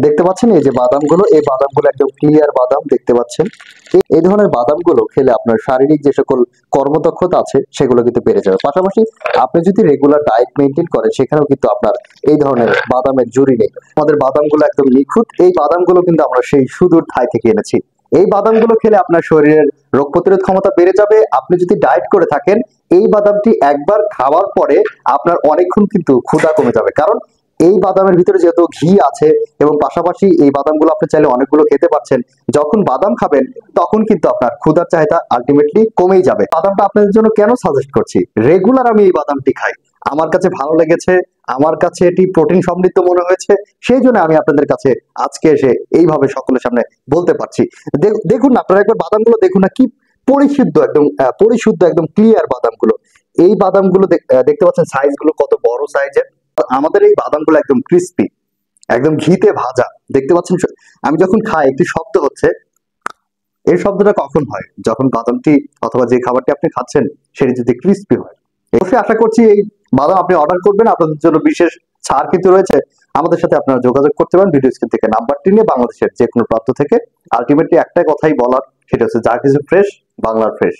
দেখতে পাচ্ছেন এই যে বাদামগুলো, এই বাদামগুলো একদম ক্লিয়ার বাদাম দেখতে পাচ্ছেন। এই ধরনের বাদামগুলো খেলে আপনার শারীরিক যে সকল কর্মদক্ষতা আছে সেগুলো কিন্তু বেড়ে যাবে। পাশাপাশি আপনি যদি রেগুলার ডায়েট মেনটেন করেন সেখানেও কিন্তু আপনার এই ধরনের বাদামের জুড়ি নেই। আমাদের বাদামগুলো একদম নিখুঁত। এই বাদামগুলো কিন্তু আমরা সেই সুদূর থাই থেকে এনেছি। এই বাদামগুলো খেলে আপনার শরীরের রোগ প্রতিরোধ ক্ষমতা বেড়ে যাবে। আপনি যদি ডায়েট করে থাকেন, এই বাদামটি একবার খাওয়ার পরে আপনার অনেকক্ষণ কিন্তু ক্ষুধা কমে যাবে। কারণ এই বাদামের ভিতরে যেহেতু ঘি আছে এবং পাশাপাশি এই বাদামগুলো আপনি চাইলে অনেকগুলো খেতে পারছেন। যখন বাদাম খাবেন তখন কিন্তু আপনার ক্ষুধার চাহিদা আলটিমেটলি কমেই যাবে। বাদামটা আপনাদের জন্য কেন সাজেস্ট করছি, রেগুলার আমি এই বাদামটি খাই, আমার কাছে ভালো লেগেছে, আমার কাছে এটি প্রোটিন সমৃদ্ধ মনে হয়েছে, সেই জন্য আমি আপনাদের কাছে আজকে এসে এইভাবে সকলের সামনে বলতে পারছি। দেখুন না, আপনারা একবার বাদামগুলো দেখুন না, কি পরিশুদ্ধ, একদম পরিশুদ্ধ, একদম ক্লিয়ার বাদামগুলো। এই বাদামগুলো দেখতে পাচ্ছেন সাইজগুলো কত বড় সাইজের। আমাদের এই বাদামগুলো একদম ক্রিস্পি, একদম ঘিতে ভাজা। দেখতে পাচ্ছেন আমি যখন খাই একটি শব্দ হচ্ছে, এই শব্দটা কখন হয়? যখন বাদামটি অথবা যে খাবারটি আপনি খাচ্ছেন সেটি যদি ক্রিস্পি হয়। অবশ্যই আশা করছি এই বাদাম আপনি অর্ডার করবেন, আপনাদের জন্য বিশেষ ছাড় কিন্তু রয়েছে। আমাদের সাথে আপনারা যোগাযোগ করতে পারেন ভিডিও স্ক্রিন থেকে নাম্বারটি নিয়ে, বাংলাদেশের যে কোনো প্রান্ত থেকে। আলটিমেটলি একটাই কথাই বলার, সেটা হচ্ছে যা কিছু ফ্রেশ, বাংলার ফ্রেশ।